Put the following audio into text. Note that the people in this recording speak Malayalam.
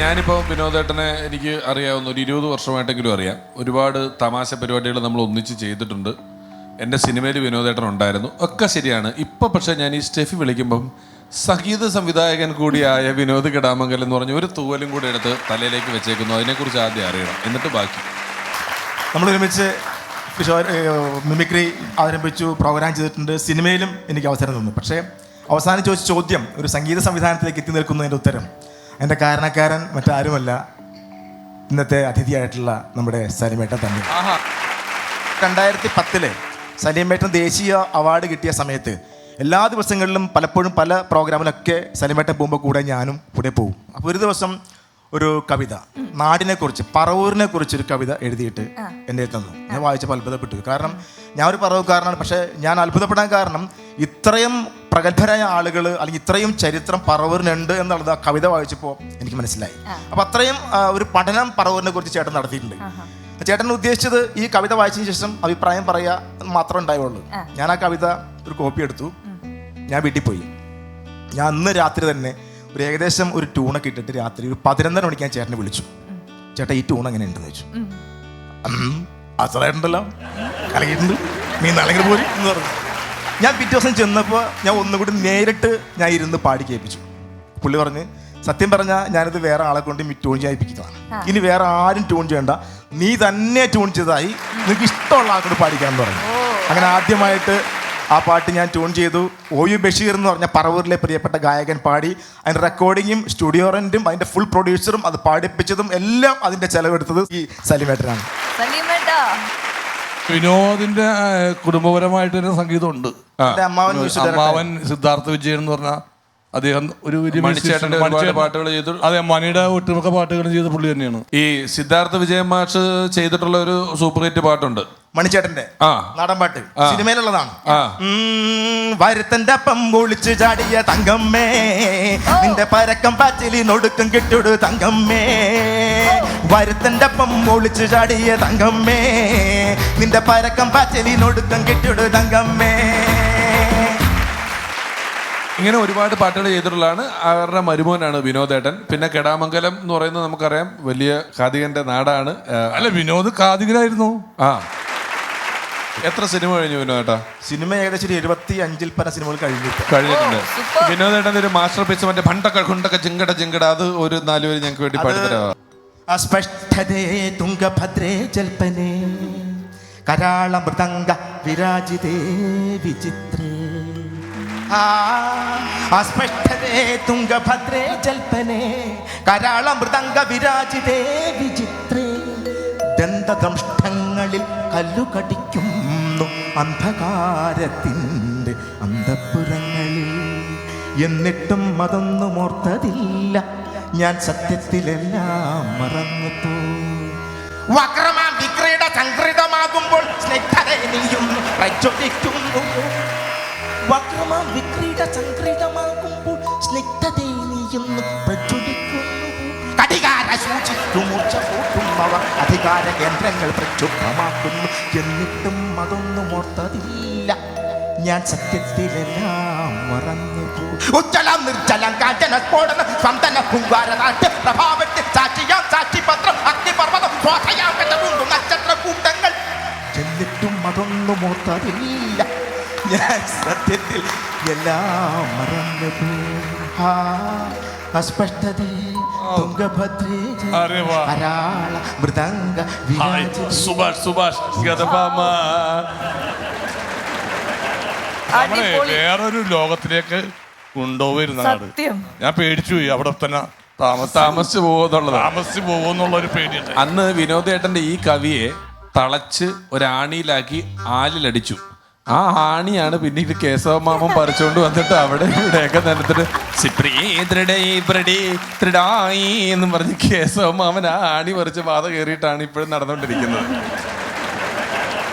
ഞാനിപ്പോൾ വിനോദേട്ടനെ എനിക്ക് അറിയാവുന്ന ഒരു 20 വർഷമായിട്ടെങ്കിലും അറിയാം. ഒരുപാട് തമാശ പരിപാടികൾ നമ്മൾ ഒന്നിച്ച് ചെയ്തിട്ടുണ്ട്. എൻ്റെ സിനിമയിൽ വിനോദേട്ടൻ ഉണ്ടായിരുന്നു, ഒക്കെ ശരിയാണ്. ഇപ്പം പക്ഷേ ഞാൻ ഈ സ്റ്റെഫി വിളിക്കുമ്പം സംഗീത സംവിധായകൻ കൂടിയായ വിനോദ് കിടാമംഗലം എന്ന് പറഞ്ഞ ഒരു തൂവലും കൂടി എടുത്ത് തലയിലേക്ക് വെച്ചേക്കുന്നു. അതിനെക്കുറിച്ച് ആദ്യം അറിയണം, എന്നിട്ട് ബാക്കി. നമ്മൾ ഒരുമിച്ച് മിമിക്രി അവലംബിച്ചു, പ്രോഗ്രാം ചെയ്തിട്ടുണ്ട്. സിനിമയിലും എനിക്ക് അവസരം തന്നു. പക്ഷേ അവസാനം ചോദിച്ച ചോദ്യം, ഒരു സംഗീത സംവിധാനത്തിലേക്ക് എത്തി നിൽക്കുന്നതിൻ്റെ ഉത്തരം, എൻ്റെ കാരണക്കാരൻ മറ്റാരുമല്ല, ഇന്നത്തെ അതിഥിയായിട്ടുള്ള നമ്മുടെ സലിമേട്ടൻ തന്നെ. 2010 സലിമേട്ടൻ ദേശീയ അവാർഡ് കിട്ടിയ സമയത്ത് എല്ലാ ദിവസങ്ങളിലും പലപ്പോഴും പല പ്രോഗ്രാമിലൊക്കെ സലിമേട്ടൻ പോകുമ്പോൾ കൂടെ ഞാനും കൂടെ പോകും. അപ്പോൾ ഒരു ദിവസം ഒരു കവിത, നാടിനെക്കുറിച്ച്, പറവൂരിനെ കുറിച്ച് ഒരു കവിത എഴുതിയിട്ട് എൻ്റെ തന്നു. ഞാൻ വായിച്ചപ്പോൾ അത്ഭുതപ്പെട്ടു. കാരണം ഞാൻ ഒരു പറവൂർക്കാരനാണ്. പക്ഷേ ഞാൻ അത്ഭുതപ്പെടാൻ കാരണം ഇത്രയും പ്രഗത്ഭരായ ആളുകൾ അല്ലെങ്കിൽ ഇത്രയും ചരിത്രം പറവൂരിനുണ്ട് എന്നുള്ളത് ആ കവിത വായിച്ചപ്പോൾ എനിക്ക് മനസ്സിലായി. അപ്പോൾ അത്രയും ഒരു പഠനം പറവൂരിനെ കുറിച്ച് ചേട്ടൻ നടത്തിയിട്ടുണ്ട്. ചേട്ടൻ ഉദ്ദേശിച്ചത് ഈ കവിത വായിച്ചതിന് ശേഷം അഭിപ്രായം പറയുക മാത്രമേ ഉണ്ടാവുള്ളൂ. ഞാൻ ആ കവിത ഒരു കോപ്പി എടുത്തു, ഞാൻ വീട്ടിൽ പോയി. ഞാൻ അന്ന് രാത്രി തന്നെ ഒരു ഏകദേശം ഒരു ട്യൂണൊക്കെ ഇട്ടിട്ട് രാത്രി ഒരു 11:30 മണിക്ക് ഞാൻ ചേട്ടനെ വിളിച്ചു. ചേട്ടാ, ഈ ട്യൂൺ എങ്ങനെ ഉണ്ടെന്ന് ചോദിച്ചു. അസലായിട്ടുണ്ടല്ലോ, കലകിയിട്ടുണ്ട്, നീ നാളെങ്കിലും പോരി എന്ന് പറഞ്ഞു. ഞാൻ പിറ്റേ ദിവസം ചെന്നപ്പോൾ ഞാൻ ഒന്നുകൂടി നേരിട്ട് ഞാൻ ഇരുന്ന് പാടി കേൾപ്പിച്ചു. പുള്ളി പറഞ്ഞ്, സത്യം പറഞ്ഞാൽ ഞാനിത് വേറെ ആളെ കൊണ്ട് ട്യൂൺ ചെയ്യിപ്പിക്കുന്നതാണ്, ഇനി വേറെ ആരും ട്യൂൺ ചെയ്യണ്ട, നീ തന്നെ ട്യൂൺ ചെയ്തതായി, നിനക്ക് ഇഷ്ടമുള്ള ആൾക്കൊണ്ട് പാടിക്കാമെന്ന് പറഞ്ഞു. അങ്ങനെ ആദ്യമായിട്ട് ആ പാട്ട് ഞാൻ ട്യൂൺ ചെയ്തു. OU ബഷീർ എന്ന് പറഞ്ഞ പറവൂരിലെ പ്രിയപ്പെട്ട ഗായകൻ പാടി. അതിൻ്റെ റെക്കോർഡിങ്ങും സ്റ്റുഡിയോ റെന്റും അതിൻ്റെ ഫുൾ പ്രൊഡ്യൂസറും അത് പാടിപ്പിച്ചതും എല്ലാം അതിൻ്റെ ചെലവെടുത്തത് ഈ സലിമേട്ടനാണ്. വിനോദിന്റെ കുടുംബപരമായിട്ടൊരു സംഗീതമുണ്ട്. അമ്മാവൻ സിദ്ധാർത്ഥ വിജയൻ എന്ന് പറഞ്ഞ അദ്ദേഹം ഒരു പാട്ടുകൾ ചെയ്തു. അതെ, മണിയുടെ ഒട്ടുമിക്ക പാട്ടുകൾ ചെയ്ത പുള്ളി തന്നെയാണ്. ഈ സിദ്ധാർത്ഥ വിജയൻ മാഷ് ചെയ്തിട്ടുള്ള ഒരു സൂപ്പർ ഹിറ്റ് പാട്ടുണ്ട്, മണിച്ചേട്ടന്റെ നാടൻ പാട്ട്, സിനിമയിലുള്ളതാണ്. വരുത്തന്റെ അപ്പം ഒളിച്ചു ചാടിയ തങ്കമ്മേ, നിന്റെ പരക്കം പാച്ചിലിനൊടുക്കം കിട്ടുടു തങ്കമ്മേ. വരുത്തന്റെ അപ്പം ഒളിച്ചു ചാടിയ തങ്കമ്മേ, നിന്റെ പരക്കം പാച്ചിലിനൊടുക്കം കിട്ടുടു തങ്കമ്മേ. ഇങ്ങനെ ഒരുപാട് പാട്ടുകൾ ചെയ്തിട്ടുള്ളതാണ്. അവരുടെ മരുമോനാണ് വിനോദേട്ടൻ. പിന്നെ കെടാമംഗലം എന്ന് പറയുന്നത് നമുക്കറിയാം, വലിയ കാതികന്റെ നാടാണ്. അല്ല, വിനോദ് കാതികനായിരുന്നു. എത്ര സിനിമ കഴിഞ്ഞു വിനോദേട്ടാ? സിനിമ ഏകദേശം 75 പല സിനിമകൾ കഴിഞ്ഞിട്ടുണ്ട്. വിനോദേട്ടൻ ഒരു മാസ്റ്റർ പീസ്, മറ്റേ പണ്ടൊക്കെ കൊണ്ടൊക്കെ ജിങ്കട ജിങ്കട, അത് ഒരു 4 പേര് ഞങ്ങൾക്ക് വേണ്ടി പാടിത്തരാം. അസ്പഷ്ടതേ തുംഗഭദ്രേ ജൽപനേ കരാള മൃദംഗ വിരാജിതേ വിചിത്രേ. അസ്പഷ്ടതേ തുംഗഭദ്രേ ജൽപനേ കരാള മൃദംഗ വിരാജിതേ വിചിത്രേ. ദന്തദംഷ്ടങ്ങളിൽ കല്ലുകടിക്കുന്നു അന്ധകാരത്തിൻ്റെ അന്തഃപുരങ്ങളിൽ. എന്നിട്ടും അതൊന്നും ഓർത്തതില്ല ഞാൻ, സത്യത്തിലെല്ലാം മറന്നു. വക്രമാം വിക്രീഡ സംക്രീഡമാകുമ്പോൾ സ്നിഗ്ധതയും പ്രചോദിക്കുന്നു. വക്രമാം വിക്രീഡ സംക്രീഡമാകുമ്പോൾ സ്നിഗ്ധതയും പ്രചോദിക്കുന്നു. കടികാര സൂചിത്തുമൂർച്ച കൂട്ടുന്നവർ അധികാര കേന്ദ്രങ്ങൾ പ്രക്ഷുബ്ധമാക്കുന്നു. എന്നിട്ടും അതൊന്നും ഓർത്തതില്ല ഞാൻ, സത്യത്തിലെല്ലാം മറന്നുപോയി. ഉജ്ജലം നിർജ്ജലം കാഞ്ചന സ്ഫോടനം സ്പന്ദന പൂങ്കാരനാട്ട് പ്രഭാവത്തെ സാക്ഷിയാം സാക്ഷിപത്രം അഗ്നിപർവ്വതം സ്വാധയാകും നക്ഷത്ര കൂട്ടങ്ങൾ. എന്നിട്ടും അതൊന്നും ഓർത്തതില്ല ഞാൻ, സത്യത്തിൽ എല്ലാം മറന്നുപോയി. അസ്പഷ്ടതേ തുംഗഭദ്രേ കരാള മൃദംഗ സുഭാഷ് നമ്മളെ വേറൊരു ലോകത്തിലേക്ക് കൊണ്ടുപോയിരുന്ന നാട്. ഞാൻ പേടിച്ചു പോയി. അവിടെ തന്നെ താമസിച്ചു പോകുന്നുള്ള ഒരു പേടിയുണ്ട്. അന്ന് വിനോദേട്ടന്റെ ഈ കവിയെ തളച്ച് ഒരാണിയിലാക്കി ആലിലടിച്ചു. ആ ആണിയാണ് പിന്നീട് കേശവമാമൻ പറിച്ചുകൊണ്ട് വന്നിട്ട് അവിടെ ഇവിടെയൊക്കെ നിലത്തിട്ട് എന്നും പറഞ്ഞ് കേശവമാമൻ ആ ആണി പറിച്ച് പാത കയറിയിട്ടാണ് ഇപ്പോഴും നടന്നുകൊണ്ടിരിക്കുന്നത്.